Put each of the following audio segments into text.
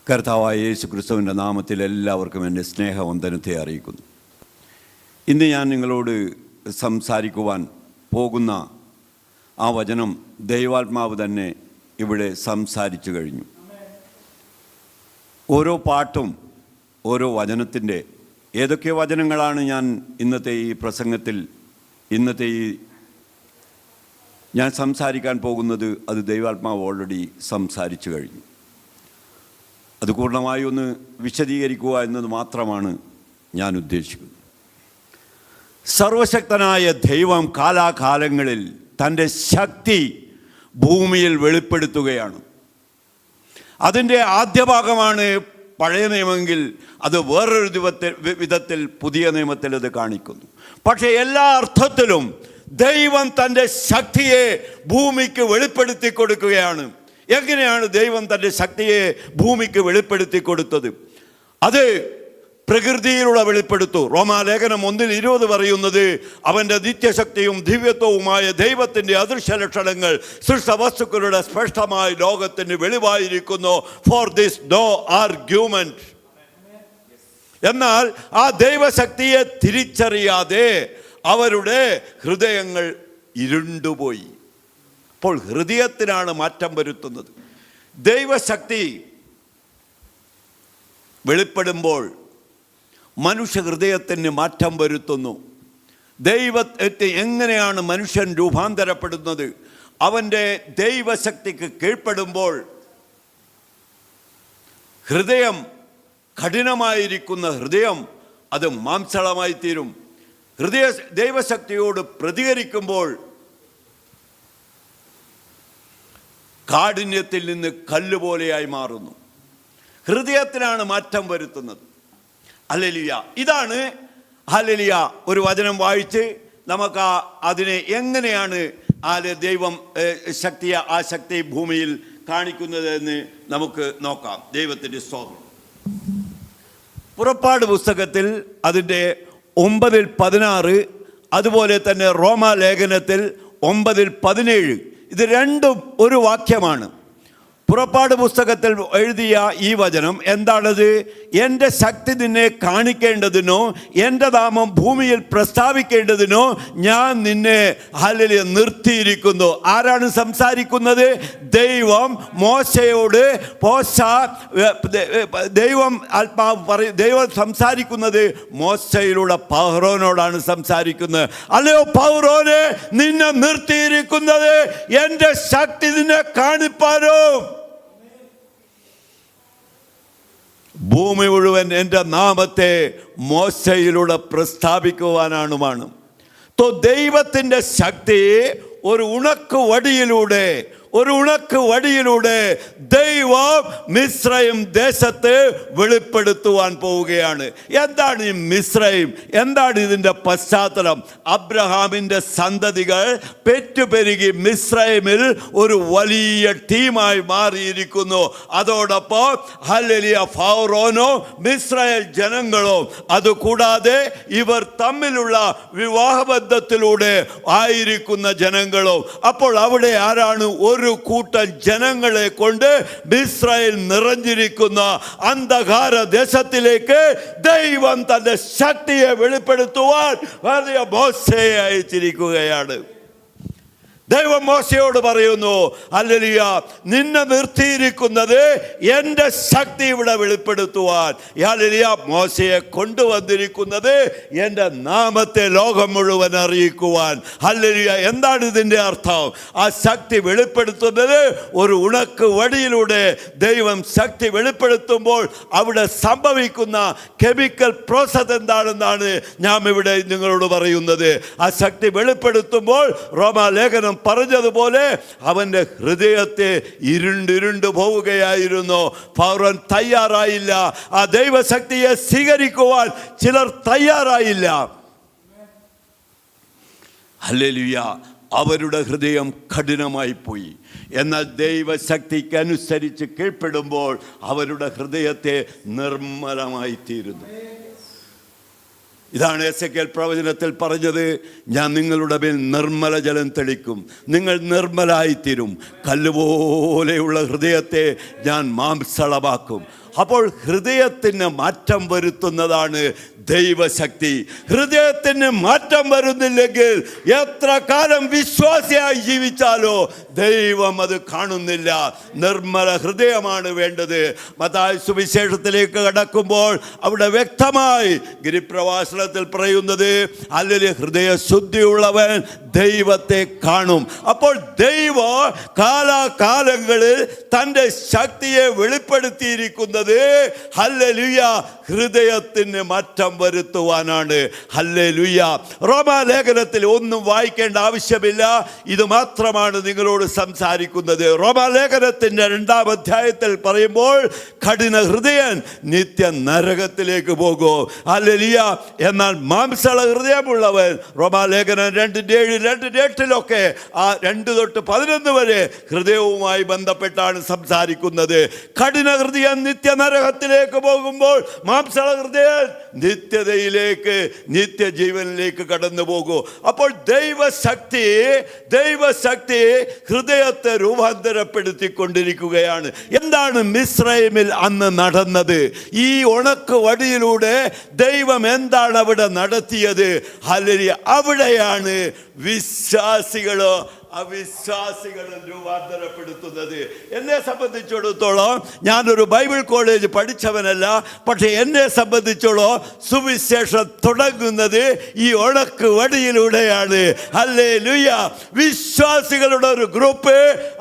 കർത്താവായ യേശു ക്രിസ്തുവിൻ്റെ നാമത്തിൽ എല്ലാവർക്കും എൻ്റെ സ്നേഹവന്ദനത്തെ അറിയിക്കുന്നു. ഇന്ന് ഞാൻ നിങ്ങളോട് സംസാരിക്കുവാൻ പോകുന്ന ആ വചനം ദൈവാത്മാവ് തന്നെ ഇവിടെ സംസാരിച്ചു കഴിഞ്ഞു. ഓരോ പാട്ടും ഓരോ വചനത്തിൻ്റെ ഏതൊക്കെ വചനങ്ങളാണ് ഞാൻ ഇന്നത്തെ ഈ പ്രസംഗത്തിൽ ഞാൻ സംസാരിക്കാൻ പോകുന്നത്, അത് ദൈവാത്മാവ് ഓൾറെഡി സംസാരിച്ചു കഴിഞ്ഞു. അത് പൂർണ്ണമായി ഒന്ന് വിശദീകരിക്കുക എന്നത് മാത്രമാണ് ഞാൻ ഉദ്ദേശിക്കുന്നത്. സർവശക്തനായ ദൈവം കാലാകാലങ്ങളിൽ തൻ്റെ ശക്തി ഭൂമിയിൽ വെളിപ്പെടുത്തുകയാണ്. അതിൻ്റെ ആദ്യ ഭാഗമാണ് പഴയ നിയമമെങ്കിൽ അത് വേറൊരു വിധത്തിൽ പുതിയ നിയമത്തിൽ അത് കാണിക്കുന്നു. പക്ഷേ എല്ലാ അർത്ഥത്തിലും ദൈവം തൻ്റെ ശക്തിയെ ഭൂമിക്ക് വെളിപ്പെടുത്തി കൊടുക്കുകയാണ്. എങ്ങനെയാണ് ദൈവം തൻ്റെ ശക്തിയെ ഭൂമിക്ക് വെളിപ്പെടുത്തി കൊടുത്തത്? അത് പ്രകൃതിയിലൂടെ വെളിപ്പെടുത്തു. റോമാലേഖനം 1:20 പറയുന്നത്, അവൻ്റെ നിത്യശക്തിയും ദിവ്യത്വവുമായ ദൈവത്തിൻ്റെ അദൃശ്യ ലക്ഷണങ്ങൾ സൃഷ്ടവസ്തുക്കളുടെ സ്പഷ്ടമായ ലോകത്തിന് വെളിവായിരിക്കുന്നു. For this no argument. എന്നാൽ ആ ദൈവശക്തിയെ തിരിച്ചറിയാതെ അവരുടെ ഹൃദയങ്ങൾ ഇരുണ്ടുപോയി. അപ്പോൾ ഹൃദയത്തിനാണ് മാറ്റം വരുത്തുന്നത്. ദൈവശക്തി വെളിപ്പെടുമ്പോൾ മനുഷ്യ ഹൃദയത്തിന് മാറ്റം വരുത്തുന്നു. ദൈവത്തെ എങ്ങനെയാണ് മനുഷ്യൻ രൂപാന്തരപ്പെടുന്നത്? അവൻ്റെ ദൈവശക്തിക്ക് കീഴ്പ്പെടുമ്പോൾ ഹൃദയം, കഠിനമായിരിക്കുന്ന ഹൃദയം അത് മാംസളമായി തീരും. ദൈവശക്തിയോട് പ്രതികരിക്കുമ്പോൾ കാഠിന്യത്തിൽ നിന്ന് കല്ലുപോലെയായി മാറുന്നു. ഹൃദയത്തിനാണ് മാറ്റം വരുത്തുന്നത്. ഹല്ലേലൂയ. ഇതാണ് ഹല്ലേലൂയ. ഒരു വചനം വായിച്ച് നമുക്ക് അതിനെ എങ്ങനെയാണ് ദൈവം ആ ശക്തി ഭൂമിയിൽ കാണിക്കുന്നത് എന്ന് നമുക്ക് നോക്കാം. ദൈവത്തിൻ്റെ സ്തോത്രം. പുറപ്പാട് പുസ്തകത്തിൽ അതിൻ്റെ 9:16, അതുപോലെ തന്നെ റോമാലേഖനത്തിൽ 9:17, ഇത് രണ്ടും ഒരു വാക്യമാണ്. പുറപ്പാട് പുസ്തകത്തിൽ എഴുതിയ ഈ വചനം എന്താണത്? എൻ്റെ ശക്തി നിന്നെ കാണിക്കേണ്ടതിനോ എൻ്റെ നാമം ഭൂമിയിൽ പ്രസ്താവിക്കേണ്ടതിനോ ഞാൻ നിന്നെ ഹല്ലേലൂയ നിർത്തിയിരിക്കുന്നു. ആരാണ് സംസാരിക്കുന്നത്? ദൈവം മോശയോട്. ദൈവം സംസാരിക്കുന്നത് മോശയിലൂടെ പൗരോനോടാണ് സംസാരിക്കുന്നത്. അല്ലയോ പൗരോനെ, നിന്നെ നിർത്തിയിരിക്കുന്നത് എൻ്റെ ശക്തി നിന്നെ കാണിപ്പാനോ, ഭൂമി മുഴുവൻ എൻ്റെ നാമത്തെ മോശയിലൂടെ പ്രസ്താവിക്കുവാനാണ്. ദൈവത്തിൻ്റെ ശക്തി ഒരു ഉണക്ക് വടിയിലൂടെ ദൈവം മിസ്രൈം ദേശത്ത് വെളിപ്പെടുത്തുവാൻ പോവുകയാണ്. എന്താണ് ഈ മിസ്രൈം? എന്താണ് ഇതിൻ്റെ പശ്ചാത്തലം? അബ്രഹാമിൻ്റെ സന്തതികൾ പെറ്റുപെരുകി മിസ്രൈമിൽ ഒരു വലിയ ടീമായി മാറിയിരിക്കുന്നു. അതോടൊപ്പം ഹല്ലേലൂയ ഫറോനോ മിസ്രയേൽ ജനങ്ങളോ, അതുകൂടാതെ ഇവർ തമ്മിലുള്ള വിവാഹബന്ധത്തിലൂടെ ആയിരിക്കുന്ന ജനങ്ങളോ. അപ്പോൾ അവിടെ ആരാണ്? ഒരു കൂട്ടം ജനങ്ങളെ കൊണ്ട് ഇസ്രായേൽ നിറഞ്ഞിരിക്കുന്ന അന്ധകാര ദേശത്തിലേക്ക് ദൈവം തന്റെ ശക്തിയെ വെളിപ്പെടുത്തുവാൻ വലിയ മോശയെ അയച്ചിരിക്കുകയാണ്. ദൈവം മോശയോട് പറയുന്നു, ഹല്ലേലൂയ, നിന്നെ നിർത്തിയിരിക്കുന്നത് എൻ്റെ ശക്തി ഇവിടെ വെളിപ്പെടുത്തുവാൻ. ഹല്ലേലൂയ, മോശയെ കൊണ്ടുവന്നിരിക്കുന്നത് എൻ്റെ നാമത്തെ ലോകം മുഴുവൻ അറിയിക്കുവാൻ. ഹല്ലേലൂയ. എന്താണ് ഇതിൻ്റെ അർത്ഥം? ആ ശക്തി വെളിപ്പെടുത്തുന്നത് ഒരു ഉണക്ക് വടിയിലൂടെ ദൈവം ശക്തി വെളിപ്പെടുത്തുമ്പോൾ അവിടെ സംഭവിക്കുന്ന കെമിക്കൽ പ്രോസസ് എന്താണെന്നാണ് ഞാൻ ഇവിടെ നിങ്ങളോട് പറയുന്നത്. ആ ശക്തി വെളിപ്പെടുത്തുമ്പോൾ റോമാലേഖനം പറഞ്ഞതുപോലെ അവൻ്റെ ഹൃദയത്തെ ഇരുണ്ടു പോവുകയായിരുന്നു. ഫറോൻ തയ്യാറായില്ല. ആ ദൈവശക്തിയെ സ്വീകരിക്കുവാൻ ചിലർ തയ്യാറായില്ല. ഹല്ലേലൂയ. അവരുടെ ഹൃദയം കഠിനമായി പോയി. എന്നാൽ ദൈവശക്തിക്ക് അനുസരിച്ച് കീഴ്പ്പെടുമ്പോൾ അവരുടെ ഹൃദയത്തെ നിർമ്മലമായി തീരുന്നു. ഇതാണ് എസെക്കിയേൽ പ്രവചനത്തിൽ പറഞ്ഞത്, ഞാൻ നിങ്ങളുടെ മേൽ നിർമ്മല ജലം തെളിക്കും, നിങ്ങൾ നിർമ്മലായിത്തീരും, കല്ലുപോലെയുള്ള ഹൃദയത്തെ ഞാൻ മാംസളമാക്കും. അപ്പോൾ ഹൃദയത്തിന് മാറ്റം വരുത്തുന്നതാണ് ദൈവശക്തി. ഹൃദയത്തിന് മാറ്റം വരുന്നില്ലെങ്കിൽ എത്ര കാലം വിശ്വാസിയായി ജീവിച്ചാലോ ദൈവം അത് കാണുന്നില്ല. നിർമ്മല ഹൃദയമാണ് വേണ്ടത്. മത്തായി സുവിശേഷത്തിലേക്ക് കടക്കുമ്പോൾ അവിടെ വ്യക്തമായി ഗിരിപ്രഭാഷണത്തിൽ പറയുന്നത്, അല്ലെങ്കിൽ ഹൃദയശുദ്ധിയുള്ളവൻ ദൈവത്തെ കാണും. അപ്പോൾ ദൈവം കാലാകാലങ്ങളിൽ തൻ്റെ ശക്തിയെ വെളിപ്പെടുത്തിയിരിക്കുന്നത് ഹല്ലേലൂയ ഹൃദയത്തിന് മാറ്റം വരുത്തുവാനാണ്. ഹല്ലേലൂയ. റോമാലേഖനത്തിൽ ഒന്നും വായിക്കേണ്ട ആവശ്യമില്ല, ഇത് മാത്രമാണ് നിങ്ങളോട് സംസാരിക്കുന്നത്. റോമാലേഖനത്തിൻ്റെ 2-ാം അധ്യായത്തിൽ പറയുമ്പോൾ കഠിന ഹൃദയൻ നിത്യ നരകത്തിലേക്ക് പോകും. ഹല്ലേലൂയ. എന്നാൽ മാംസള ഹൃദയമുള്ളവൻ, റോമാലേഖനം 2:7-2:8 ആ 2-11 വരെ ഹൃദയവുമായി ബന്ധപ്പെട്ടാണ് സംസാരിക്കുന്നത്. കഠിന ഹൃദയം നിത്യ നരകത്തിലേക്ക് പോകുമ്പോൾ മാംസള ഹൃദയൻ നിത്യതയിലേക്ക്, നിത്യജീവനിലേക്ക് കടന്നു പോകും. അപ്പോൾ ദൈവശക്തി ഹൃദയത്തെ രൂപാന്തരപ്പെടുത്തിക്കൊണ്ടിരിക്കുകയാണ്. എന്താണ് മിസ്രൈമിൽ അന്ന് നടന്നത്? ഈ ഉണക്ക് വടിയിലൂടെ ദൈവം എന്താണ് അവിടെ നടത്തിയത്? ഹല്ലേലൂയ. അവിടെയാണ് വിശ്വാസികളോ അവിശ്വാസികളും രൂപാന്തരപ്പെടുത്തുന്നത്. എന്നെ സംബന്ധിച്ചിടത്തോളം ഞാനൊരു ബൈബിൾ കോളേജ് പഠിച്ചവനല്ല, പക്ഷെ എന്നെ സംബന്ധിച്ചോളം സുവിശേഷം തുടങ്ങുന്നത് ഈ ഉണക്ക് വടിയിലൂടെയാണ്. ഹല്ലേലൂയ. വിശ്വാസികളുടെ ഒരു ഗ്രൂപ്പ്,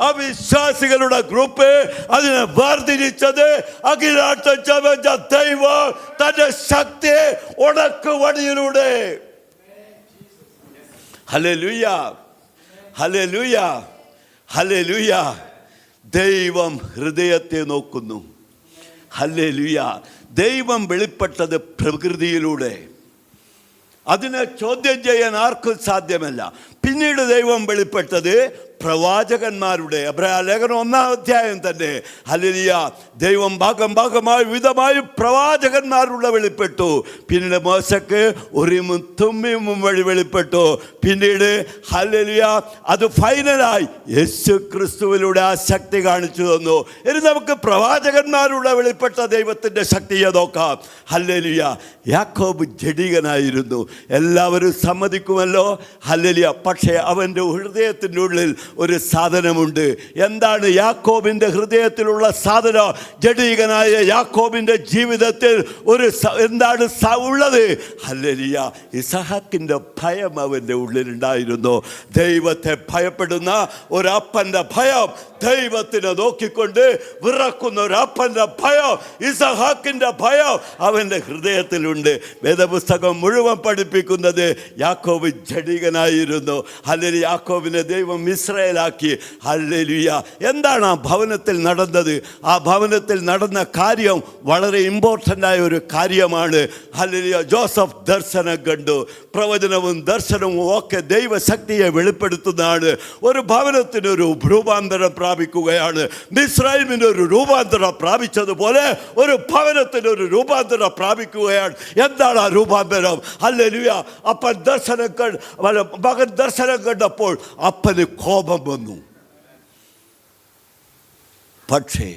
അവിശ്വാസികളുടെ ഗ്രൂപ്പ്, അതിനെ വേർതിരിച്ചത് അഖിലാട്ടം ചമച്ച ദൈവം തന്റെ ശക്തി ഉണക്ക് വടിയിലൂടെ. ഹല്ലേലൂയ, ഹല്ലേലൂയ, ഹല്ലേലൂയ. ദൈവം ഹൃദയത്തെ നോക്കുന്നു. ഹല്ലേലൂയ. ദൈവം വെളിപ്പെട്ടത് പ്രകൃതിയിലൂടെ, അതിനെ ചോദ്യം ചെയ്യാൻ ആർക്കും സാധ്യമല്ല. പിന്നീട് ദൈവം വെളിപ്പെട്ടത് പ്രവാചകന്മാരുടെ, എബ്രായ ലേഖനം 1-ാം അധ്യായം തന്നെ. ഹല്ലേലൂയ. ദൈവം ഭാഗമായി വിധമായി പ്രവാചകന്മാരുടെ വെളിപ്പെട്ടു. പിന്നീട് മോശക്ക് ഉരീമും തുമ്മീമും വഴി വെളിപ്പെട്ടു. പിന്നീട് ഹല്ലേലൂയ അത് ഫൈനലായി യേശു ക്രിസ്തുവിലൂടെ ആ ശക്തി കാണിച്ചു തന്നു. ഇനി നമുക്ക് പ്രവാചകന്മാരുടെ വെളിപ്പെട്ട ദൈവത്തിൻ്റെ ശക്തിയെ നോക്കാം. ഹല്ലേലൂയ. യാക്കോബ് ജഡികനായിരുന്നു, എല്ലാവരും സമ്മതിക്കുമല്ലോ. ഹല്ലേലൂയ. പക്ഷേ അവൻ്റെ ഹൃദയത്തിൻ്റെ ഉള്ളിൽ ഒരു സാധനമുണ്ട്. എന്താണ് യാക്കോബിൻ്റെ ഹൃദയത്തിലുള്ള സാധനം? ജഡീകനായ യാക്കോബിൻ്റെ ജീവിതത്തിൽ എന്താണ് ഉള്ളത്? ഹല്ലേലൂയ. ഇസഹാക്കിൻ്റെ ഭയം അവൻ്റെ ഉള്ളിലുണ്ടായിരുന്നു. ദൈവത്തെ ഭയപ്പെടുന്ന ഒരപ്പൻ്റെ ഭയം, ദൈവത്തിനെ നോക്കിക്കൊണ്ട് വിറക്കുന്ന ഒരപ്പൻ്റെ ഭയം, ഇസഹാക്കിൻ്റെ ഭയം അവൻ്റെ ഹൃദയത്തിലുണ്ട്. വേദപുസ്തകം മുഴുവൻ പഠിപ്പിക്കുന്നത് യാക്കോബ് ജഡികനായിരുന്നു. ഹല്ലേലൂയ. യാക്കോബിനെ ദൈവം ഇസ്രായേലാക്കി. ഹല്ലേലൂയ. എന്താണ് ആ ഭവനത്തിൽ നടന്നത്? ആ ഭവനത്തിൽ നടന്ന കാര്യം വളരെ ഇമ്പോർട്ടൻ്റ് ആയ ഒരു കാര്യമാണ്. ഹല്ലേലൂയ. ജോസഫ് ദർശനം കണ്ടു. പ്രവചനവും ദർശനവും ഒക്കെ ദൈവശക്തിയെ വെളിപ്പെടുത്തുന്നതാണ്. ഒരു ഭവനത്തിനൊരു രൂപാന്തരം പ്രാപിക്കുകയാണ്. മിസ്രൈമിന് ഒരു രൂപാന്തരം പ്രാപിച്ചതുപോലെ ഒരു ഭവനത്തിനൊരു രൂപാന്തരം പ്രാപിക്കുകയാണ്. എന്താണ് ആ രൂപാന്തരം? ഹല്ലേലൂയ. മകൻ ദർശനം കണ്ടപ്പോൾ അപ്പന് കോപം വന്നു. പക്ഷേ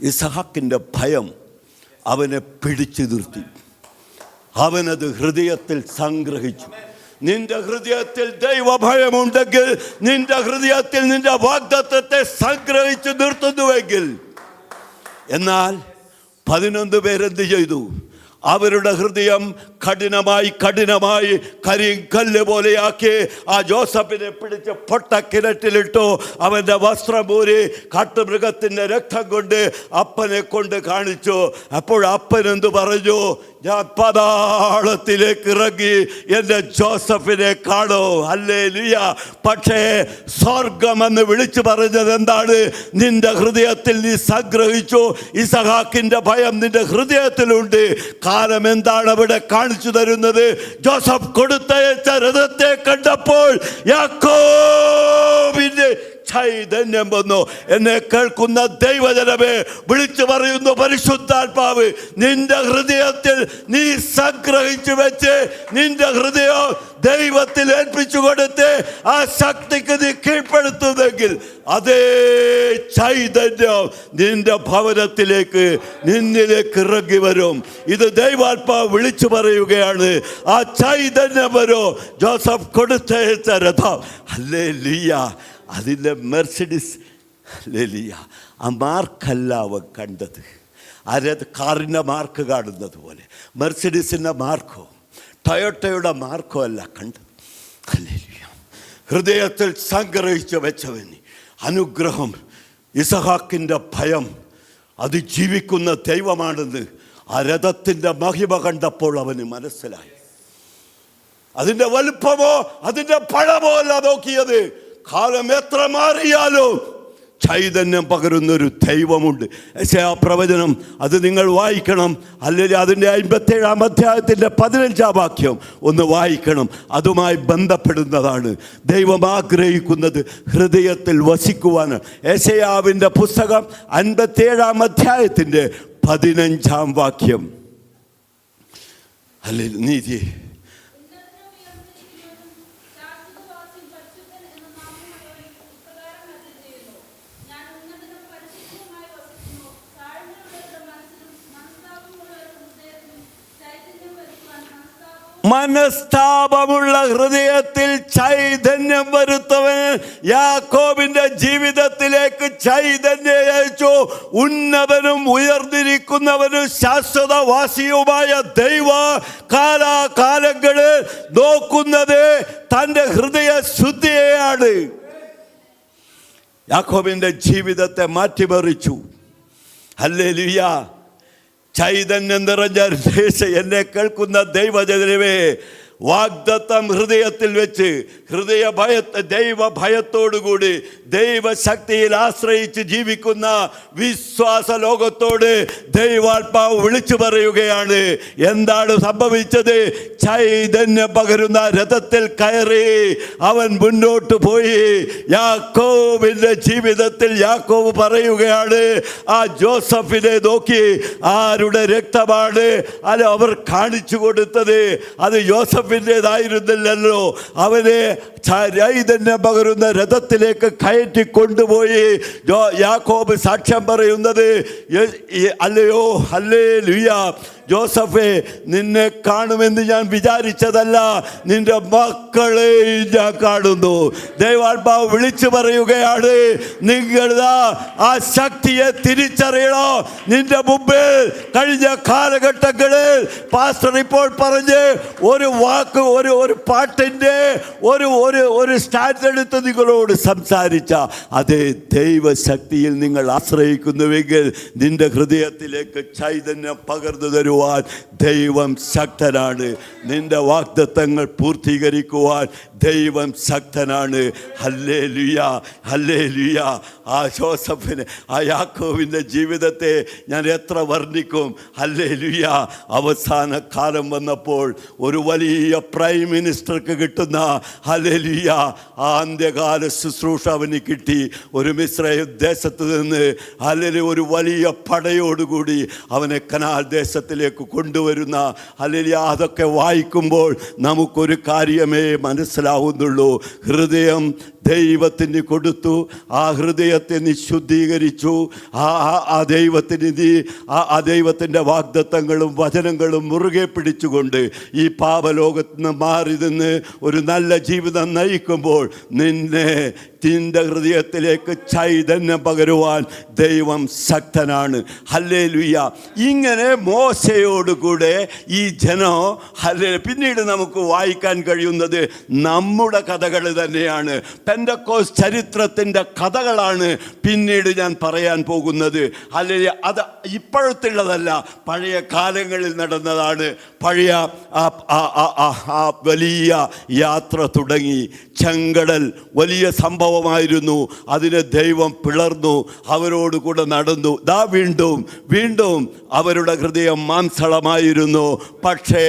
ഇസഹാക്കിൻ്റെ ഭയം അവനെ പിടിച്ചു നിർത്തി. അവനത് ഹൃദയത്തിൽ സംഗ്രഹിച്ചു. നിന്റെ ഹൃദയത്തിൽ ദൈവഭയമുണ്ടെങ്കിൽ, നിന്റെ ഹൃദയത്തിൽ നിന്റെ വാഗ്ദത്തത്തെ സംഗ്രഹിച്ചു നിർത്തുന്നുവെങ്കിൽ. എന്നാൽ 11 പേരെന്ത് ചെയ്തു? അവരുടെ ഹൃദയം കഠിനമായി കരിങ്കല്ല് പോലെയാക്കി ആ ജോസഫിനെ പിടിച്ച് പൊട്ടക്കിണറ്റിലിട്ടു. അവൻ്റെ വസ്ത്രം ഊരി കാട്ടുമൃഗത്തിൻ്റെ രക്തം കൊണ്ട് അപ്പനെ കൊണ്ട് കാണിച്ചു. അപ്പോൾ അപ്പൻ എന്ത് പറഞ്ഞു? ഞാൻ പാതാളത്തിലേക്ക് ഇറങ്ങി എൻ്റെ ജോസഫിനെ കാണൂ. ഹല്ലേലൂയ. പക്ഷേ സ്വർഗമെന്ന് വിളിച്ചു പറഞ്ഞത് എന്താണ്? നിന്റെ ഹൃദയത്തിൽ നീ സംഗ്രഹിച്ചു. ഇസഹാക്കിൻ്റെ ഭയം നിന്റെ ഹൃദയത്തിലുണ്ട്. കാലം എന്താണ് അവിടെ കാണിച്ചു തരുന്നത്? ജോസഫ് കൊടുത്തയച്ച രഥത്തെ കണ്ടപ്പോൾ യാക്കോബിന്റെ ചൈതന്യം വന്നു. എന്നെ കേൾക്കുന്ന ദൈവജനമേ, വിളിച്ചു പറയുന്നു, പരിശുദ്ധാത്മാവ് നിന്റെ ഹൃദയത്തിൽ നീ സംഗ്രഹിച്ചു വെച്ച് നിന്റെ ഹൃദയം ദൈവത്തിൽ ഏൽപ്പിച്ചു കൊടുത്ത് ആ ശക്തിക്ക് നീ കീഴ്പ്പെടുത്തുന്നെങ്കിൽ അതേ ചൈതന്യം നിന്റെ ഭവനത്തിലേക്ക് നിന്നിലേക്ക് ഇറങ്ങി വരും. ഇത് ദൈവാത്മാവ് വിളിച്ചു പറയുകയാണ്. ആ ചൈതന്യം വരും. ജോസഫ് കൊടുത്തയച്ച രഥം, ഹല്ലേലൂയ, അതിൻ്റെ മെർസിഡീസ്, ഹല്ലേലൂയ, ആ മാർക്കല്ല അവൻ കണ്ടത്. ആ കാറിൻ്റെ മാർക്ക് കാണുന്നത് പോലെ മെർസിഡീസിൻ്റെ മാർക്കോ ടൊയോട്ടയുടെ മാർക്കോ അല്ല കണ്ടത്. ഹല്ലേലൂയ. ഹൃദയത്തിൽ സംഗ്രഹിച്ചു വെച്ചവന് അനുഗ്രഹം, ഇസഹാക്കിൻ്റെ ഭയം, അത് ജീവിക്കുന്ന ദൈവമാണെന്ന് ആ രഥത്തിൻ്റെ മഹിമ കണ്ടപ്പോൾ അവന് മനസ്സിലായി. അതിൻ്റെ വലുപ്പമോ അതിൻ്റെ പഴമോ അല്ല നോക്കിയത്. കാലം എത്ര മാറിയാലും ചൈതന്യം പകരുന്നൊരു ദൈവമുണ്ട്. യെശയ്യാ പ്രവചനം അത് നിങ്ങൾ വായിക്കണം. അല്ലെങ്കിൽ അതിൻ്റെ 57-ാം അധ്യായത്തിൻ്റെ 15-ാം വാക്യം ഒന്ന് വായിക്കണം. അതുമായി ബന്ധപ്പെടുന്നതാണ്. ദൈവം ആഗ്രഹിക്കുന്നത് ഹൃദയത്തിൽ വസിക്കുവാനാണ്. യെശയ്യാവിൻ്റെ പുസ്തകം 57-ാം അധ്യായത്തിൻ്റെ 15-ാം വാക്യം. അല്ലെങ്കിൽ നീതി മനസ്താപമുള്ള ഹൃദയത്തിൽ ചൈതന്യം വരുത്തവൻ യാക്കോബിന്റെ ജീവിതത്തിലേക്ക് ചൈതന്യം അയച്ചു. ഉന്നതനും ഉയർന്നിരിക്കുന്നവനും ശാശ്വതവാസിയുമായ ദൈവ കാലാകാലങ്ങളിൽ നോക്കുന്നത് തൻ്റെ ഹൃദയ ശുദ്ധിയെയാണ്. യാക്കോബിന്റെ ജീവിതത്തെ മാറ്റിമറിച്ചു. ഹല്ലേലൂയ. ചൈതന്യം നിറഞ്ഞ എന്നെ കേൾക്കുന്ന ദൈവജനമേ, വാഗ്ദത്തം ഹൃദയത്തിൽ വെച്ച് ദൈവഭയത്തോടുകൂടി ദൈവശക്തിയിൽ ആശ്രയിച്ച് ജീവിക്കുന്ന വിശ്വാസ ലോകത്തോട് ദൈവാത്മാവ് വിളിച്ചു പറയുകയാണ്. എന്താണ് സംഭവിച്ചത്? ചൈതന്യം പകരുന്ന രഥത്തിൽ കയറി അവൻ മുന്നോട്ട് പോയി. യാക്കോബിന്റെ ജീവിതത്തിൽ യാക്കോബ് പറയുകയാണ്, ആ ജോസഫിനെ നോക്കി ആരുടെ രക്തമാണ് അല്ല അവർ കാണിച്ചു കൊടുത്തത്? അത് യോസഫിൻ്റെതായിരുന്നില്ലല്ലോ. അവനെ ചൈതന്യം പകരുന്ന രഥത്തിലേക്ക് കയറ്റി കൊണ്ടുപോയി. യാക്കോബ് സാക്ഷ്യം പറയുന്നത്, അല്ലയോ ഹല്ലേലൂയ, ജോസഫേ, നിന്നെ കാണുമെന്ന് ഞാൻ വിചാരിച്ചതല്ല, നിന്റെ മക്കളെ ഞാൻ കാണുന്നു. ദൈവാത്മാവ് വിളിച്ചു പറയുകയാണ്, നിങ്ങളാ ആ ശക്തിയെ തിരിച്ചറിയണോ? നിന്റെ മുമ്പിൽ കഴിഞ്ഞ കാലഘട്ടങ്ങളിൽ പാസ്റ്റർ ഇപ്പോൾ പറഞ്ഞ് ഒരു വാക്ക് ഒരു പാട്ടിൻ്റെ ഒരു സ്റ്റാൻഡ് എടുത്ത് നിങ്ങളോട് സംസാരിച്ച അതേ ദൈവശക്തിയിൽ നിങ്ങൾ ആശ്രയിക്കുന്നുവെങ്കിൽ നിന്റെ ഹൃദയത്തിലേക്ക് ചൈതന്യം പകർന്നു തരുവാൻ ദൈവം ശക്തനാണ്. നിന്റെ വാഗ്ദത്തങ്ങൾ പൂർത്തീകരിക്കുവാൻ ദൈവം ശക്തനാണ്. ഹല്ലേലൂയ, ഹല്ലേലൂയ. ആ ജോസഫിന്, ആ യാക്കോബിൻ്റെ ജീവിതത്തെ ഞാൻ എത്ര വർണ്ണിക്കും. ഹല്ലേലൂയ. അവസാന കാലം വന്നപ്പോൾ ഒരു വലിയ പ്രൈം മിനിസ്റ്റർക്ക് കിട്ടുന്ന, ഹല്ലേലൂയ, ആ അന്ത്യകാല ശുശ്രൂഷ അവന് കിട്ടി. ഒരു മിസ്രൈം ദേശത്ത് നിന്ന് ഹല്ലേലൂയ ഒരു വലിയ പടയോടുകൂടി അവനെ കനാൻ ദേശത്തിലേക്ക് കൊണ്ടുവരുന്ന, ഹല്ലേലൂയ, അതൊക്കെ വായിക്കുമ്പോൾ നമുക്കൊരു കാര്യമേ മനസ്സിലാവുന്നുള്ളൂ. ഹൃദയം ദൈവത്തിന് കൊടുത്തു. ആ ഹൃദയത്തെ നീ ശുദ്ധീകരിച്ചു. ആ ദൈവത്തിന് നീ ആ ദൈവത്തിൻ്റെ വാഗ്ദത്തങ്ങളും വചനങ്ങളും മുറുകെ പിടിച്ചുകൊണ്ട് ഈ പാപലോകത്ത് നിന്ന് മാറി നിന്ന് ഒരു നല്ല ജീവിതം നയിക്കുമ്പോൾ നിന്റെ ഹൃദയത്തിലേക്ക് ചൈതന്യം പകരുവാൻ ദൈവം ശക്തനാണ്. ഹല്ലേലൂയ. ഇങ്ങനെ മോശയോടുകൂടെ ഈ ജനം പിന്നീട് നമുക്ക് വായിക്കാൻ കഴിയുന്നത് നമ്മുടെ കഥകൾ തന്നെയാണ്. പെന്തക്കോസ്ത് ചരിത്രത്തിൻ്റെ കഥകളാണ് പിന്നീട് ഞാൻ പറയാൻ പോകുന്നത്. ഹല്ലേലൂയ. അത് ഇപ്പോഴത്തുള്ളതല്ല, പഴയ കാലങ്ങളിൽ നടന്നതാണ്. പഴയ വലിയ യാത്ര തുടങ്ങി. ചെങ്കടൽ വലിയ സംഭവമായിരുന്നു. അതിനെ ദൈവം പിളർന്നു, അവരോട് കൂടെ നടന്നു. വീണ്ടും അവരുടെ ഹൃദയം മാംസളമായിരുന്നു. പക്ഷേ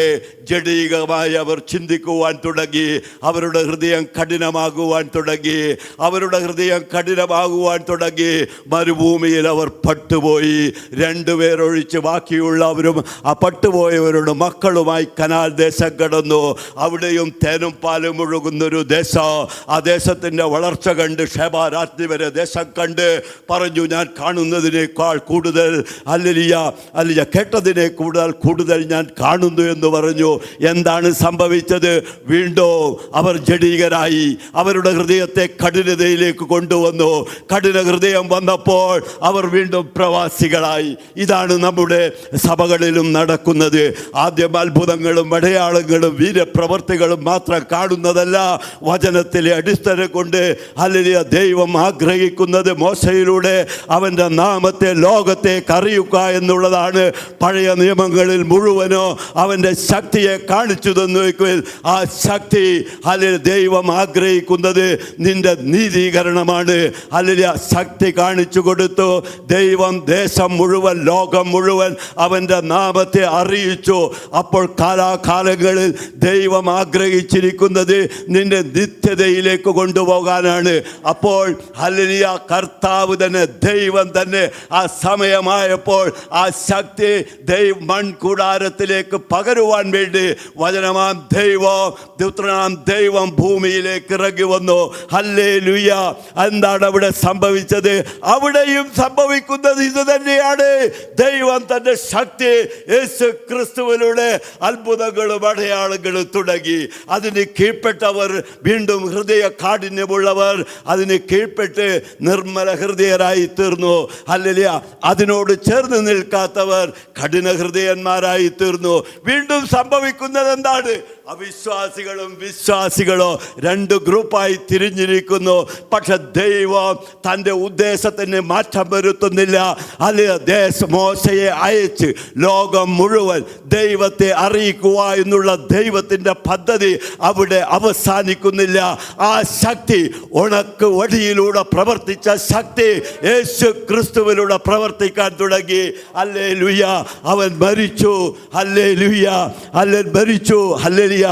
ജഡീകമായി അവർ ചിന്തിക്കുവാൻ തുടങ്ങി. അവരുടെ ഹൃദയം കഠിനമാകുവാൻ തുടങ്ങി. തുടങ്ങി. അവരുടെ ഹൃദയം കഠിനമാകുവാൻ തുടങ്ങി. മരുഭൂമിയിൽ അവർ പട്ടുപോയി. രണ്ടുപേരൊഴിച്ച് ബാക്കിയുള്ളവരും ആ പട്ടുപോയവരുടെ മക്കളുമായി കനാൽ ദേശം കടന്നു. അവിടെയും തേനും പാലും ഒഴുകുന്നൊരു ദേശം. ആ ദേശത്തിൻ്റെ വളർച്ച കണ്ട് ഷേബ രാത്രി വരെ ദേശം കണ്ട് പറഞ്ഞു, ഞാൻ കാണുന്നതിനേക്കാൾ കൂടുതൽ അല്ലിയ കേട്ടതിനെ കൂടുതൽ ഞാൻ കാണുന്നു എന്ന് പറഞ്ഞു. എന്താണ് സംഭവിച്ചത്? വീണ്ടും അവർ ജഡീകരായി. അവരുടെ ഹൃദയത്തെ കഠിനതയിലേക്ക് കൊണ്ടുവന്നു. കഠിന ഹൃദയം വന്നപ്പോൾ അവർ വീണ്ടും പ്രവാസികളായി. ഇതാണ് നമ്മുടെ സഭകളിലും നടക്കുന്നത്. ആദ്യം അത്ഭുതങ്ങളും അടയാളങ്ങളും വീരപ്രവർത്തികളും മാത്രം കാണുന്നതല്ല. വചനത്തിലെ അടിസ്ഥാനം കൊണ്ട് ഹല്ലേലൂയ ദൈവം ആഗ്രഹിക്കുന്നത് മോശയിലൂടെ അവൻ്റെ നാമത്തെ ലോകത്തേക്ക് അറിയുക എന്നുള്ളതാണ്. പഴയ നിയമങ്ങളിൽ മുഴുവനോ അവൻ്റെ ശക്തിയെ കാണിച്ചു തന്നുവെങ്കിൽ ആ ശക്തി ഹല്ലേലൂയ ദൈവം ആഗ്രഹിക്കുന്നത് നിന്റെ നീതീകരണമാണ്. ഹല്ലേലൂയ ശക്തി കാണിച്ചു കൊടുത്തു. ദൈവം ദേശം മുഴുവൻ ലോകം മുഴുവൻ അവൻ്റെ നാമത്തെ അറിയിച്ചു. അപ്പോൾ കാലാകാലങ്ങളിൽ ദൈവം ആഗ്രഹിച്ചിരിക്കുന്നത് നിന്റെ നിത്യതയിലേക്ക് കൊണ്ടുപോകാനാണ്. അപ്പോൾ ഹല്ലേലൂയ കർത്താവ് തന്നെ ദൈവം തന്നെ ആ സമയമായപ്പോൾ ആ ശക്തി മൺകൂടാരത്തിലേക്ക് പകരുവാൻ വേണ്ടി വചനമാം ദൈവം പുത്രനാം ദൈവം ഭൂമിയിലേക്ക് ഇറങ്ങി വന്നു. ഹല്ലേലൂയ. എന്താണ് അവിടെ സംഭവിച്ചത്? അവിടെയും സംഭവിക്കുന്നത് ഇത് തന്നെയാണ്. ദൈവം തന്റെ ശക്തി യേശു ക്രിസ്തുവിലൂടെ അത്ഭുതങ്ങളും അടയാളങ്ങളും തുടങ്ങി. അതിന് കീഴ്പ്പെട്ടവർ വീണ്ടും ഹൃദയ കാഠിന്യമുള്ളവർ അതിന് കീഴ്പ്പെട്ട് നിർമ്മല ഹൃദയരായി തീർന്നു. ഹല്ലേലൂയ. അതിനോട് ചേർന്ന് നിൽക്കാത്തവർ കഠിന ഹൃദയന്മാരായി തീർന്നു. വീണ്ടും സംഭവിക്കുന്നത് എന്താണ്? അവിശ്വാസികളും വിശ്വാസികളോ രണ്ട് ഗ്രൂപ്പായി തിരിഞ്ഞിരിക്കുന്നു. പക്ഷെ ദൈവം തൻ്റെ ഉദ്ദേശത്തിന് മാറ്റം വരുത്തുന്നില്ല. മോശയെ അയച്ച് ലോകം മുഴുവൻ ദൈവത്തെ അറിയിക്കുക എന്നുള്ള ദൈവത്തിൻ്റെ പദ്ധതി അവിടെ അവസാനിക്കുന്നില്ല. ആ ശക്തി ഉണക്ക് വടിയിലൂടെ പ്രവർത്തിച്ച ശക്തി യേശു ക്രിസ്തുവിലൂടെ പ്രവർത്തിക്കാൻ തുടങ്ങി. ഹല്ലേലൂയ. അവൻ മരിച്ചു. ഹല്ലേലൂയ. അവൻ മരിച്ചു. ഹല്ലേലൂയ.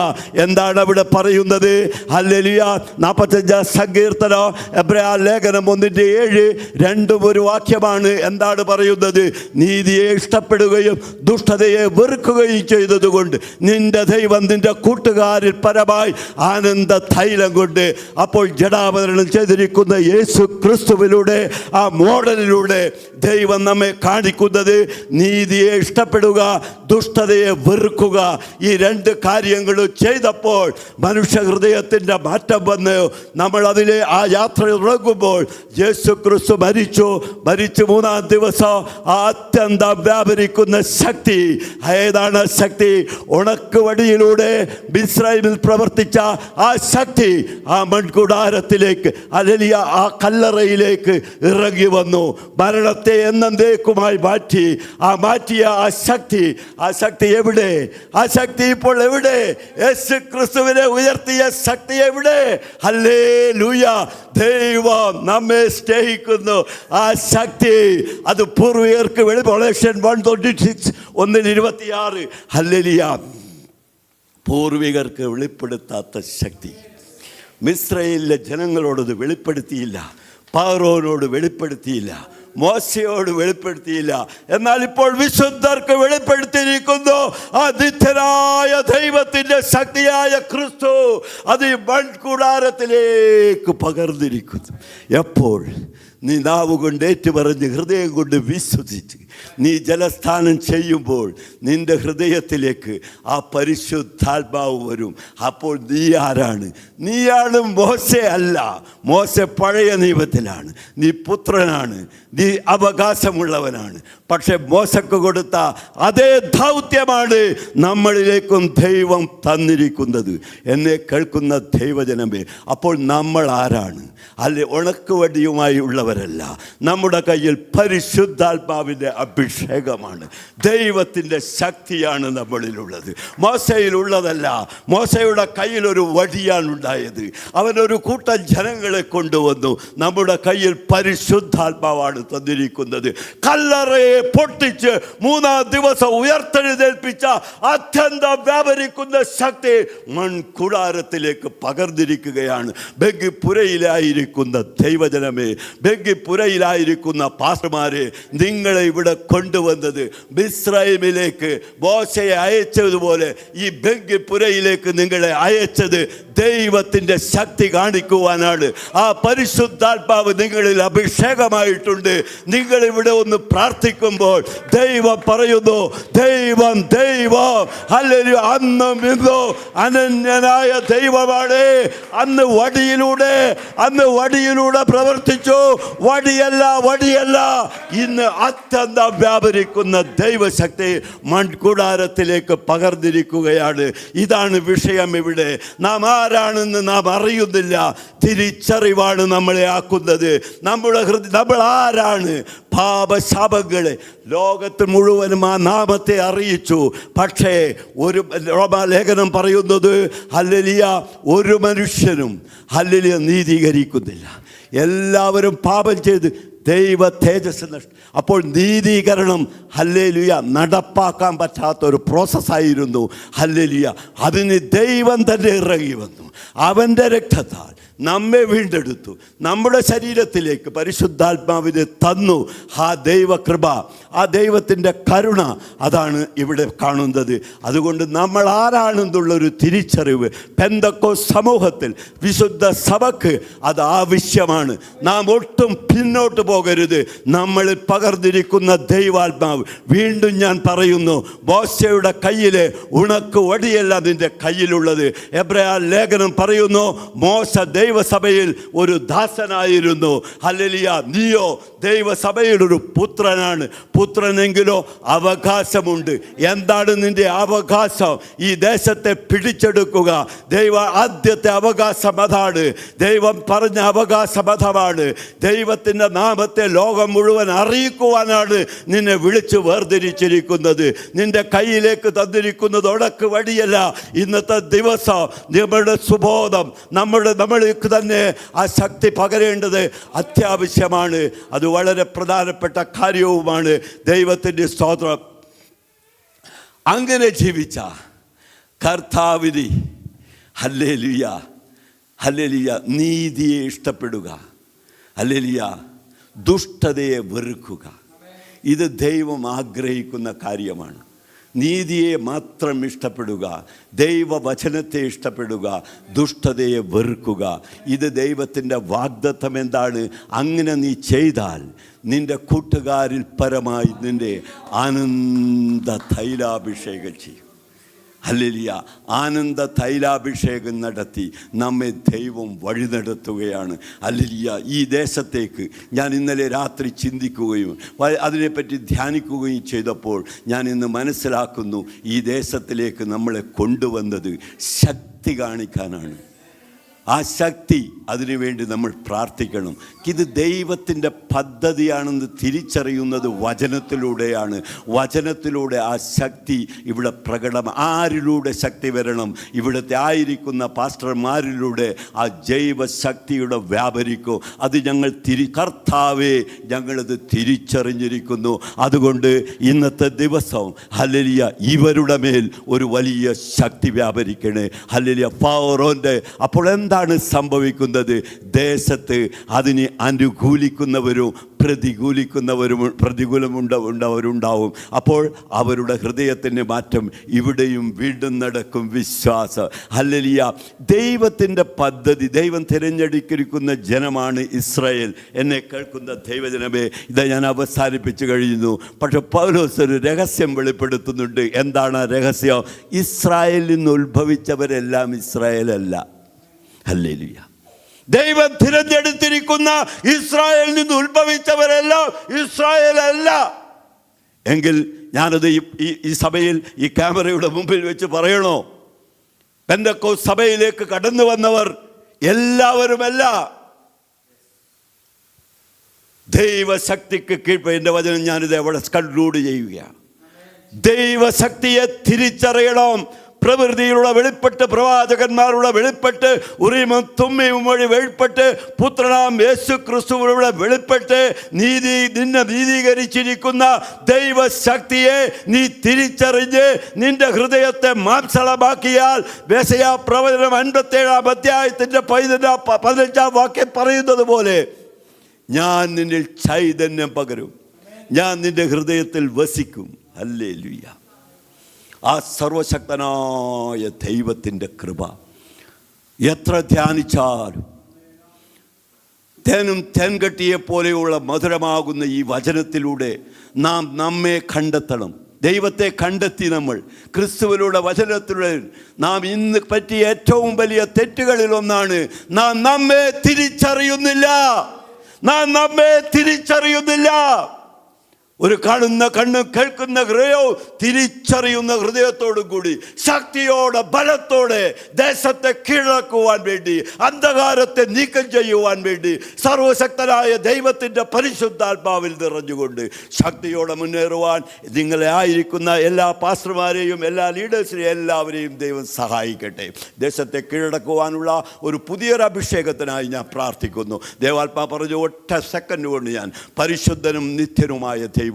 എന്താണ് അവിടെ പറയുന്നത്? ഹല്ലേലൂയ. 45 സങ്കീർത്തനം എബ്രായ ലേഖനം 1:7 രണ്ടും ഒരു വാക്യമാണ്. എന്താണ് പറയുന്നത്? നീതിയെ ഇഷ്ടപ്പെടുകയും ദുഷ്ടതയെ വെറുക്കുകയും ചെയ്തതുകൊണ്ട് നിന്റെ ദൈവം നിന്റെ കൂട്ടുകാരിൽ പരമായി ആനന്ദ തൈലം കൊണ്ട്. അപ്പോൾ ജഡാവതരണം ചെയ്തിരിക്കുന്ന യേശു ക്രിസ്തുവിലൂടെ ആ മോഡലിലൂടെ ദൈവം നമ്മെ കാണിക്കുന്നത് നീതിയെ ഇഷ്ടപ്പെടുക, ദുഷ്ടതയെ വെറുക്കുക. ഈ രണ്ട് കാര്യങ്ങളും ചെയ്തപ്പോൾ മനുഷ്യ ഹൃദയത്തിൻ്റെ മാറ്റം വന്ന് നമ്മൾ അതിലെ ആ യാത്ര ഇറങ്ങുമ്പോൾ യേശു ക്രിസ്തു മരിച്ചു 3-ാം ദിവസം ആ അത്യന്തം വ്യാപരിക്കുന്ന ശക്തി. ഏതാണ് ശക്തി? ഉണക്ക് വടിയിലൂടെ മിസ്രൈമിൽ പ്രവർത്തിച്ച ആ ശക്തി ആ മൺകൂടാരത്തിലേക്ക് ഹല്ലേലൂയ ആ കല്ലറയിലേക്ക് ഇറങ്ങി വന്നു. മരണത്തെ എന്നേക്കുമായി മാറ്റിയ ആ ശക്തി എവിടെ? ആ ശക്തി ഇപ്പോൾ എവിടെ? യേശു ക്രിസ്തുവിനെ ഉയർത്തിയ ശക്തി എവിടെ? ഹല്ലേലൂയ. ദൈവം നമ്മെ സ്നേഹിക്കുന്നു. ആ ശക്തി അത് പൂർവികർക്ക് വെളിപ്പെടുത്താൻ 1:26 ഹല്ലേലൂയ. പൂർവികർക്ക് വെളിപ്പെടുത്താത്ത ശക്തി മിസ്രയീലിലെ ജനങ്ങളോടത് വെളിപ്പെടുത്തിയില്ല, ഫറവോനോട് വെളിപ്പെടുത്തിയില്ല, മോശയോട് വെളിപ്പെടുത്തിയില്ല. എന്നാൽ ഇപ്പോൾ വിശുദ്ധർക്ക് വെളിപ്പെടുത്തിയിരിക്കുന്നു. ആ നിത്യനായ ദൈവത്തിൻ്റെ ശക്തിയായ ക്രിസ്തു അത് ഈ മൺകൂടാരത്തിലേക്ക് പകർന്നിരിക്കുന്നു. എപ്പോൾ നീ നാവ് കൊണ്ട് ഏറ്റുപറഞ്ഞ് ഹൃദയം കൊണ്ട് വിശ്വസിച്ച് നീ ജലസ്നാനം ചെയ്യുമ്പോൾ നിന്റെ ഹൃദയത്തിലേക്ക് ആ പരിശുദ്ധാത്മാവ് വരും. അപ്പോൾ നീ ആരാണ്? നീയാണ് മോശെ അല്ല. മോശെ പഴയ നിയമത്തിലാണ്. നീ പുത്രനാണ്, നീ അവകാശമുള്ളവനാണ്. പക്ഷെ മോശക്ക് കൊടുത്ത അതേ ദൗത്യമാണ് നമ്മളിലേക്കും ദൈവം തന്നിരിക്കുന്നത്. എന്നെ കേൾക്കുന്ന ദൈവജനമേ, അപ്പോൾ നമ്മൾ ആരാണ്? അല്ലെ ഉണക്കുവടിയുമായി ഉള്ളവരല്ല. നമ്മുടെ കയ്യിൽ പരിശുദ്ധാത്മാവിൻ്റെ അഭിഷേകമാണ്. ദൈവത്തിൻ്റെ ശക്തിയാണ് നമ്മളിലുള്ളത്. മോശയിലുള്ളതല്ല. മോശയുടെ കയ്യിലൊരു വടിയാണ് ഉണ്ടായത്. അവനൊരു കൂട്ടം ജനങ്ങളെ കൊണ്ടുവന്നു. നമ്മുടെ കയ്യിൽ പരിശുദ്ധാത്മാവാണ് തന്നിരിക്കുന്നത്. കല്ലറയെ പൊട്ടിച്ച് 3-ാം ദിവസം ഉയർത്തെഴുന്നേൽപ്പിച്ച അത്യന്തം വ്യാപരിക്കുന്ന ശക്തി മൺകുടാരത്തിലേക്ക് പകർന്നിരിക്കുകയാണ്. ബെങ്കിപ്പുരയിലായിരിക്കുന്ന ദൈവജനമേ, ബെങ്കിപ്പുരയിലായിരിക്കുന്ന പാസ്റ്റർമാരെ, നിങ്ങളെ ഇവിടെ കൊണ്ടുവന്നത് മിസ്രൈമിലേക്ക് മോശയെ അയച്ചതുപോലെ ഈ ബെങ്കിപ്പുരയിലേക്ക് നിങ്ങളെ അയച്ചത് ദൈവത്തിൻ്റെ ശക്തി കാണിക്കുവാനാണ്. ആ പരിശുദ്ധാത്മാവ് നിങ്ങളിൽ അഭിഷേകമായിട്ടുണ്ട്. നിങ്ങളിവിടെ ഒന്ന് പ്രാർത്ഥിക്കുമ്പോൾ ദൈവം പറയുന്നു, ദൈവം ഹല്ലേലൂയ, അന്നും ഇന്നും അനന്യനായ ദൈവമാണ്. അന്ന് വടിയിലൂടെ പ്രവർത്തിച്ചു. വടിയല്ല, ഇന്ന് അത്യന്തം വ്യാപരിക്കുന്ന ദൈവശക്തി മൺകൂടാരത്തിലേക്ക് പകർന്നിരിക്കുകയാണ്. ഇതാണ് വിഷയം. ഇവിടെ നാം ആരാണെന്ന് നാം അറിയുന്നില്ല. തിരിച്ചറിവാണ് നമ്മളെ ആക്കുന്നത്. നമ്മൾ ആരാണ്? പാപശാപങ്ങളെ ലോകത്ത് മുഴുവനും ആ നാമത്തെ അറിയിച്ചു. പക്ഷേ ഒരു റോമാലേഖനം പറയുന്നത് ഹല്ലേലൂയ, ഒരു മനുഷ്യനും ഹല്ലേലൂയ നീതീകരിക്കുന്നില്ല. എല്ലാവരും പാപം ചെയ്ത് ദൈവ തേജസ് നഷ്ടം. അപ്പോൾ നീതീകരണം ഹല്ലേലൂയ നടപ്പാക്കാൻ പറ്റാത്തൊരു പ്രോസസ്സായിരുന്നു. ഹല്ലേലൂയ, അതിന് ദൈവം തന്നെ ഇറങ്ങി വന്നു. അവൻ്റെ രക്തത്താൽ നമ്മെ വീണ്ടെടുത്തു. നമ്മുടെ ശരീരത്തിലേക്ക് പരിശുദ്ധാത്മാവിനെ തന്നു. ആ ദൈവകൃപ, ആ ദൈവത്തിൻ്റെ കരുണ, അതാണ് ഇവിടെ കാണുന്നത്. അതുകൊണ്ട് നമ്മൾ ആരാണെന്നുള്ളൊരു തിരിച്ചറിവ് പെന്തക്കോസ്ത് സമൂഹത്തിൽ, വിശുദ്ധ സഭയ്ക്ക് അത് ആവശ്യമാണ്. നാം ഒട്ടും പിന്നോട്ട് പോകരുത്. നമ്മളിൽ പകർന്നിരിക്കുന്ന ദൈവാത്മാവ്, വീണ്ടും ഞാൻ പറയുന്നു, മോശയുടെ കയ്യിലെ ഉണക്ക് വടിയല്ല നിന്റെ കയ്യിലുള്ളത്. എബ്രായ ലേഖനം പറയുന്നു, മോശ ദൈവസഭയിൽ ഒരു ദാസനായിരുന്നു. ഹല്ലേലൂയ, നീയോ ദൈവസഭയുടെ ഒരു പുത്രനാണ്. പുത്രനെങ്കിലോ അവകാശമുണ്ട്. എന്താണ് നിന്റെ അവകാശം? ഈ ദേശത്തെ പിടിച്ചെടുക്കുക. ആദ്യത്തെ അവകാശം അതാണ്. ദൈവം പറഞ്ഞ അവകാശം അതാണ്. ദൈവത്തിൻ്റെ നാമത്തെ ലോകം മുഴുവൻ അറിയിക്കുവാനാണ് നിന്നെ വിളിച്ച് വേർതിരിച്ചിരിക്കുന്നത്. നിന്റെ കയ്യിലേക്ക് തന്നിരിക്കുന്നത് ഉടക്ക് വടിയല്ല. ഇന്നത്തെ ദിവസം നമ്മുടെ സുബോധം, നമ്മൾക്ക് തന്നെ ആ ശക്തി പകരേണ്ടത് അത്യാവശ്യമാണ്. അത് വളരെ പ്രധാനപ്പെട്ട കാര്യവുമാണ്. ദൈവത്തിൻ്റെ സ്തോത്രം. അങ്ങനെ ജീവിച്ച കർത്താവിന് ഹല്ലേലൂയ, ഹല്ലേലൂയ, നീതിയെ ഇഷ്ടപ്പെടുക, ഹല്ലേലൂയ, ദുഷ്ടതയെ വെറുക്കുക. ഇത് ദൈവം ആഗ്രഹിക്കുന്ന കാര്യമാണ്. നീതിയെ മാത്രം ഇഷ്ടപ്പെടുക, ദൈവവചനത്തെ ഇഷ്ടപ്പെടുക, ദുഷ്ടതയെ വെറുക്കുക. ഇത് ദൈവത്തിൻ്റെ വാഗ്ദത്തം. എന്താണ്? അങ്ങനെ നീ ചെയ്താൽ നിന്റെ കൂട്ടുകാരിൽ പരമായി നിന്റെ ആനന്ദ തൈലാഭിഷേകം ചെയ്യും. ഹല്ലേലൂയ, ആനന്ദ തൈലാഭിഷേകം നടത്തി നമ്മെ ദൈവം വഴി നടത്തുകയാണ്. ഹല്ലേലൂയ, ഈ ദേശത്തേക്ക് ഞാൻ ഇന്നലെ രാത്രി ചിന്തിക്കുകയും അതിനെപ്പറ്റി ധ്യാനിക്കുകയും ചെയ്തപ്പോൾ ഞാൻ ഇന്ന് മനസ്സിലാക്കുന്നു, ഈ ദേശത്തിലേക്ക് നമ്മളെ കൊണ്ടുവന്നത് ശക്തി കാണിക്കാനാണ്. ആ ശക്തി, അതിനുവേണ്ടി നമ്മൾ പ്രാർത്ഥിക്കണം. ഇത് ദൈവത്തിൻ്റെ പദ്ധതിയാണെന്ന് തിരിച്ചറിയുന്നത് വചനത്തിലൂടെയാണ്. വചനത്തിലൂടെ ആ ശക്തി ഇവിടെ പ്രകടമാണ്. ആരിലൂടെ ശക്തി വരണം? ഇവിടുത്തെ ആയിരിക്കുന്ന പാസ്റ്റർമാരിലൂടെ ആ ജൈവശക്തിയുടെ വ്യാപരിക്കും. അത് ഞങ്ങൾ കർത്താവേ, ഞങ്ങളത് തിരിച്ചറിഞ്ഞിരിക്കുന്നു. അതുകൊണ്ട് ഇന്നത്തെ ദിവസം ഹല്ലേലൂയ, ഇവരുടെ മേൽ ഒരു വലിയ ശക്തി വ്യാപരിക്കണേ. ഹല്ലേലൂയ, ഫറവോന്റെ. അപ്പോൾ എന്താണ് സംഭവിക്കുന്നത്? ദേശത്ത് അതിനെ അനുകൂലിക്കുന്നവരും പ്രതികൂലമുണ്ടാവും. അപ്പോൾ അവരുടെ ഹൃദയത്തിൻ്റെ മാറ്റം ഇവിടെയും വീണ്ടും നടക്കും. വിശ്വാസം. ഹല്ലേലൂയ, ദൈവത്തിൻ്റെ പദ്ധതി. ദൈവം തിരഞ്ഞെടുക്കിയിരിക്കുന്ന ജനമാണ് ഇസ്രായേൽ. എന്നെ കേൾക്കുന്ന ദൈവജനമേ, ഇത് ഞാൻ അവസാനിപ്പിച്ചു കഴിയുന്നു. പക്ഷെ പൗലോസ് ഒരു രഹസ്യം വെളിപ്പെടുത്തുന്നുണ്ട്. എന്താണ് ആ രഹസ്യം? ഇസ്രായേലിൽ നിന്ന് ഉത്ഭവിച്ചവരെല്ലാം ഇസ്രായേലല്ല. ഹല്ലേലൂയ, ദൈവം തിരഞ്ഞെടുത്തിരിക്കുന്ന ഇസ്രായേലിൽ നിന്ന് ഉത്ഭവിച്ചവരെല്ലാം ഇസ്രായേലല്ല. എങ്കിൽ ഞാനത് ഈ സഭയിൽ, ഈ ക്യാമറയുടെ മുമ്പിൽ വെച്ച് പറയണോ? പെന്തക്കോസ്ത് സഭയിലേക്ക് കടന്നു വന്നവർ എല്ലാവരുമല്ല. ദൈവശക്തിക്ക് കീഴ്പ്പെട്ട് എൻ്റെ വചനം ഞാനിത് എവിടെ കൺക്ലൂഡ് ചെയ്യുകയാണ്. ദൈവശക്തിയെ തിരിച്ചറിയണം. പ്രകൃതിയിലുള്ള വെളിപ്പെട്ട്, പ്രവാചകന്മാരുടെ വെളിപ്പെട്ട്, ഉറീമും തുമ്മയും വഴി വെളിപ്പെട്ട്, പുത്രനാം യേശു ക്രിസ്തുവിലൂടെ വെളിപ്പെട്ട് നിന്നെ നീതീകരിച്ചിരിക്കുന്ന ദൈവശക്തിയെ നീ തിരിച്ചറിഞ്ഞ് നിന്റെ ഹൃദയത്തെ മാംസളമാക്കിയാൽ, യെശയ്യാ പ്രവചനം 57 അധ്യായത്തിൻ്റെ 15 വാക്യം പറയുന്നത് പോലെ, ഞാൻ നിന്നിൽ ചൈതന്യം പകരും, ഞാൻ നിന്റെ ഹൃദയത്തിൽ വസിക്കും. ഹല്ലേലൂയ. ആ സർവശക്തനായ ദൈവത്തിൻ്റെ കൃപ എത്ര ധ്യാനിച്ചാലും തേനും തേൻകട്ടിയെ പോലെയുള്ള മധുരമാകുന്ന ഈ വചനത്തിലൂടെ നാം നമ്മെ കണ്ടെത്തണം. ദൈവത്തെ കണ്ടെത്തി നമ്മൾ ക്രിസ്തുവിലൂടെ, വചനത്തിലൂടെ നാം ഇന്ന് പറ്റിയ ഏറ്റവും വലിയ തെറ്റുകളിലൊന്നാണ് നാം നമ്മെ തിരിച്ചറിയുന്നില്ല. ഒരു കാണുന്ന കണ്ണും കേൾക്കുന്ന ഹൃദയവും തിരിച്ചറിയുന്ന ഹൃദയത്തോടും കൂടി ശക്തിയോടെ, ബലത്തോടെ ദേശത്തെ കീഴടക്കുവാൻ വേണ്ടി, അന്ധകാരത്തെ നീക്കം ചെയ്യുവാൻ വേണ്ടി സർവശക്തനായ ദൈവത്തിൻ്റെ പരിശുദ്ധാത്മാവിൽ നിറഞ്ഞുകൊണ്ട് ശക്തിയോടെ മുന്നേറുവാൻ നിങ്ങളെ ആയിരിക്കുന്ന എല്ലാ പാസ്റ്റർമാരെയും, എല്ലാ ലീഡേഴ്സിനെയും എല്ലാവരെയും ദൈവം സഹായിക്കട്ടെ. ദേശത്തെ കീഴടക്കുവാനുള്ള ഒരു പുതിയൊരു അഭിഷേകത്തിനായി ഞാൻ പ്രാർത്ഥിക്കുന്നു. ദേവാത്മാ പറഞ്ഞു, ഒറ്റ സെക്കൻഡ് കൊണ്ട് ഞാൻ പരിശുദ്ധനും നിത്യനുമായ ദൈവമേ,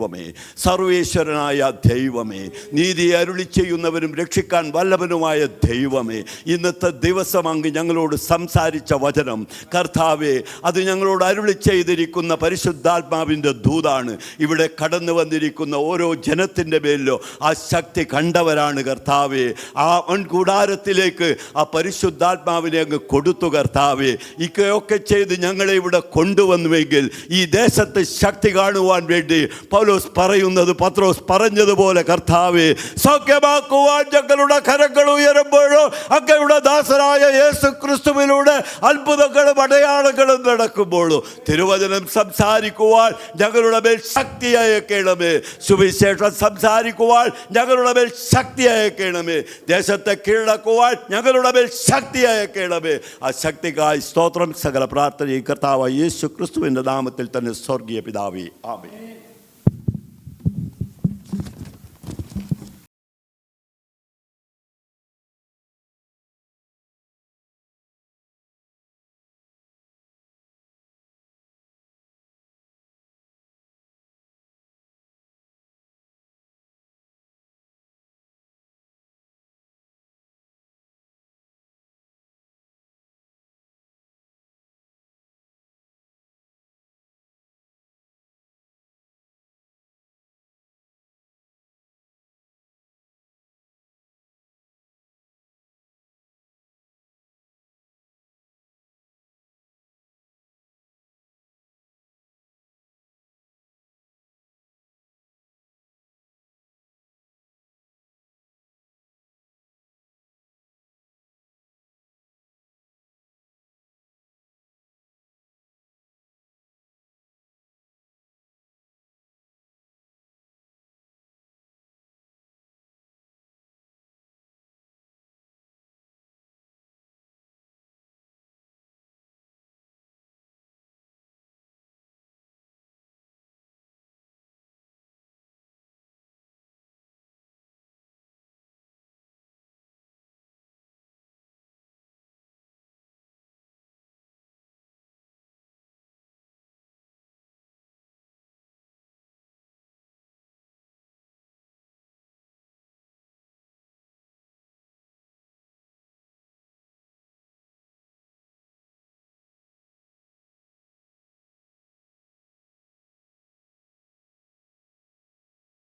സർവേശ്വരനായ ദൈവമേ, നീതി അരുളി ചെയ്യുന്നവരും രക്ഷിക്കാൻ വല്ലവനുമായ ദൈവമേ, ഇന്നത്തെ ദിവസം അങ്ങ് ഞങ്ങളോട് സംസാരിച്ച വചനം കർത്താവേ, അത് ഞങ്ങളോട് അരുളി ചെയ്തിരിക്കുന്ന പരിശുദ്ധാത്മാവിൻ്റെ ദൂതാണ്. ഇവിടെ കടന്നു വന്നിരിക്കുന്ന ഓരോ ജനത്തിൻ്റെ മേലിലോ ആ ശക്തി കണ്ടവരാണ് കർത്താവേ. ആ മൺകൂടാരത്തിലേക്ക് ആ പരിശുദ്ധാത്മാവിനെ അങ്ങ് കൊടുത്തു കർത്താവേ. ഇതൊക്കെ ചെയ്ത് ഞങ്ങളെ ഇവിടെ കൊണ്ടുവന്നുവെങ്കിൽ ഈ ദേശത്ത് ശക്തി കാണുവാൻ വേണ്ടി പൗലോസ് പറയുന്നത്, പത്രോസ് പറഞ്ഞതുപോലെ കർത്താവേ, സൗഖ്യമാക്കുവാൻ ഞങ്ങളുടെ കരങ്ങൾ ഉയരുമ്പോഴോ അങ്ങയുടെ ദാസനായ യേശു ക്രിസ്തുവിലൂടെ അത്ഭുതങ്ങളും അടയാളങ്ങളും നടക്കുമ്പോഴോ തിരുവചനം സംസാരിക്കുവാൻ ഞങ്ങളുടെ മേൽ ശക്തി അയക്കണമേ. സുവിശേഷം സംസാരിക്കുവാൻ ഞങ്ങളുടെ മേൽ ശക്തി അയക്കണമേ. ദേശത്തെ കീഴടക്കുവാൻ ഞങ്ങളുടെ മേൽ ശക്തി അയക്കണമേ. ആ ശക്തിക്കായി സ്തോത്രം. സകല പ്രാർത്ഥനയും കർത്താവ് യേശു ക്രിസ്തുവിൻ്റെ നാമത്തിൽ തന്നെ സ്വർഗീയ പിതാവേ, ആമേൻ.